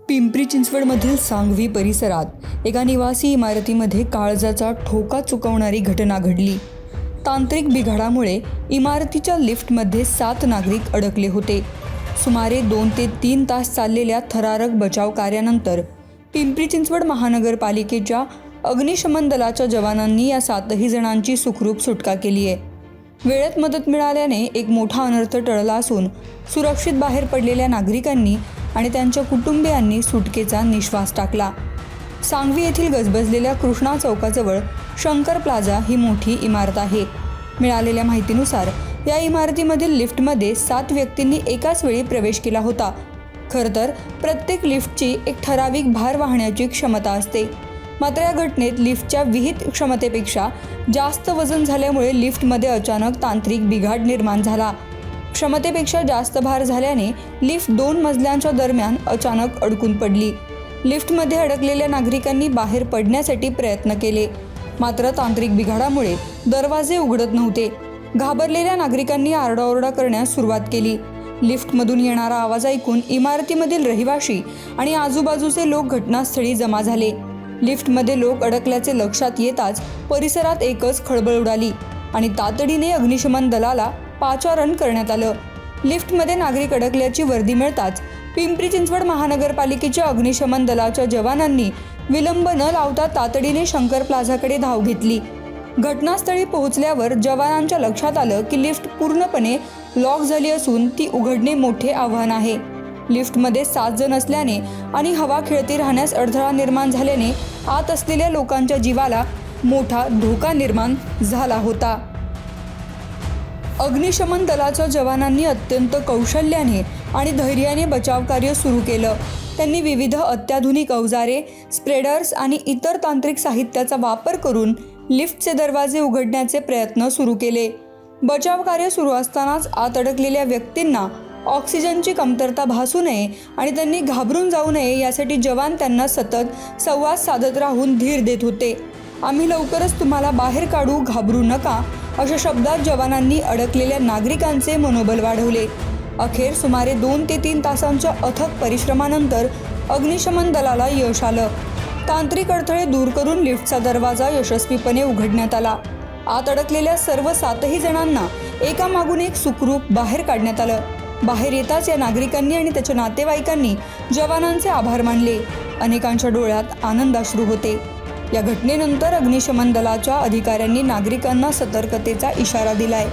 पिंपरी चिंचवडमधील सांगवी परिसरात एका निवासी इमारतीमध्ये काळजाचा ठोका चुकवणारी घटना घडली। तांत्रिक बिघाडामुळे इमारतीच्या लिफ्टमध्ये 7 नागरिक अडकले होते। सुमारे 2 ते 3 तास चाललेल्या थरारक बचाव कार्यानंतर पिंपरी चिंचवड महानगरपालिकेच्या अग्निशमन दलाच्या जवानांनी या 7ही जणांची सुखरूप सुटका केली आहे। वेळेत मदत मिळाल्याने एक मोठा अनर्थ टळला असून सुरक्षित बाहेर पडलेल्या नागरिकांनी आणि त्यांच्या कुटुंबियांनी सुटकेचा निश्वास टाकला। सांगवी येथील गजबजलेल्या कृष्णा चौकाजवळ शंकर प्लाझा ही मोठी इमारत आहे। मिळालेल्या माहितीनुसार या इमारतीमधील लिफ्टमध्ये 7 व्यक्तींनी एकाच वेळी प्रवेश केला होता। खरं तर प्रत्येक लिफ्टची एक ठराविक भार वाहण्याची क्षमता असते, मात्र या घटनेत लिफ्टच्या विहित क्षमतेपेक्षा जास्त वजन झाल्यामुळे लिफ्टमध्ये अचानक तांत्रिक बिघाड निर्माण झाला। क्षमतेपेक्षा जास्त भार झाल्याने लिफ्ट 2 मजल्यांच्या दरम्यान अचानक अडकून पडली। लिफ्टमध्ये अडकलेल्या नागरिकांनी बाहेर पडण्यासाठी प्रयत्न केले, मात्र तांत्रिक बिघाडामुळे दरवाजे उघडत नव्हते। घाबरलेल्या नागरिकांनी आरडाओरडा करण्यास सुरुवात केली। लिफ्टमधून येणारा आवाज ऐकून इमारतीमधील रहिवाशी आणि आजूबाजूचे लोक घटनास्थळी जमा झाले। लिफ्टमध्ये लोक अडकल्याचे लक्षात येताच परिसरात एकच खळबळ उडाली आणि तातडीने अग्निशमन दलाला पाचारण करण्यात आलं। लिफ्टमध्ये नागरिक अडकल्याची वर्दी मिळताच पिंपरी चिंचवड महानगरपालिकेच्या अग्निशमन दलाच्या जवानांनी विलंब न लावता तातडीने शंकर प्लाझाकडे धाव घेतली। घटनास्थळी पोहोचल्यावर जवानांच्या लक्षात आलं की लिफ्ट पूर्णपणे लॉक झाली असून ती उघडणे मोठे आव्हान आहे। लिफ्टमध्ये 7 जण असल्याने आणि हवा खेळती राहण्यास अडथळा निर्माण झाल्याने आत असलेल्या लोकांच्या जीवाला मोठा धोका निर्माण झाला होता। अग्निशमन दलाच्या जवानांनी अत्यंत कौशल्याने आणि धैर्याने बचाव कार्य सुरू केलं। त्यांनी विविध अत्याधुनिक अवजारे, स्प्रेडर्स आणि इतर तांत्रिक साहित्याचा वापर करून लिफ्टचे दरवाजे उघडण्याचे प्रयत्न सुरू केले। बचाव कार्य सुरू असतानाच आत अडकलेल्या व्यक्तींना ऑक्सिजनची कमतरता भासू नये आणि त्यांनी घाबरून जाऊ नये यासाठी जवान त्यांना सतत संवाद साधत राहून धीर देत होते। आम्ही लवकरच तुम्हाला बाहेर काढू, घाबरू नका, अशा शब्दात जवानांनी अडकलेल्या नागरिकांचे मनोबल वाढवले। अखेर सुमारे 2 ते 3 तासांच्या अथक परिश्रमानंतर अग्निशमन दलाला यश आलं। तांत्रिक अडथळे दूर करून लिफ्टचा दरवाजा यशस्वीपणे उघडण्यात आला। आत अडकलेल्या सर्व 7ही जणांना एकामागून एक सुखरूप बाहेर काढण्यात आलं। बाहेर येताच या नागरिकांनी आणि त्याच्या नातेवाईकांनी जवानांचे आभार मानले। अनेकांच्या डोळ्यात आनंदाश्रू होते। या घटनेनंतर अग्निशमन दलाच्या अधिकाऱ्यांनी नागरिकांना सतर्कतेचा इशारा दिलाय।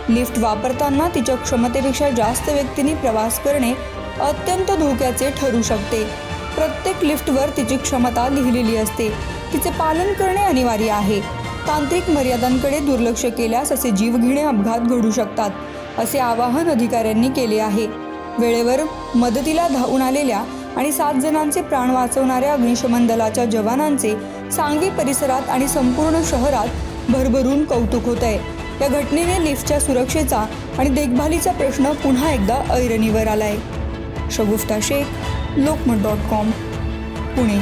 लिफ्ट वापरताना तिच्या क्षमतेपेक्षा जास्त व्यक्तींनी प्रवास करणे अत्यंत धोक्याचे ठरू शकते। प्रत्येक लिफ्टवर तिची क्षमता लिहिलेली असते, तिचे पालन करणे अनिवार्य आहे। तांत्रिक मर्यादांकडे दुर्लक्ष केल्यास असे जीवघेणे अपघात घडू शकतात, असे आवाहन अधिकाऱ्यांनी केले आहे। वेळेवर मदतीला धावून आलेल्या आणि 7 जणांचे प्राण वाचवणाऱ्या अग्निशमन दलाच्या जवानांचे सांगवी परिसरात आणि संपूर्ण शहरात भरभरून कौतुक होत आहे। या घटनेने लिफ्टच्या सुरक्षेचा आणि देखभालीचा प्रश्न पुन्हा एकदा ऐरणीवर आलाय। शगुफ्ता शेख, लोकमत.com, पुणे।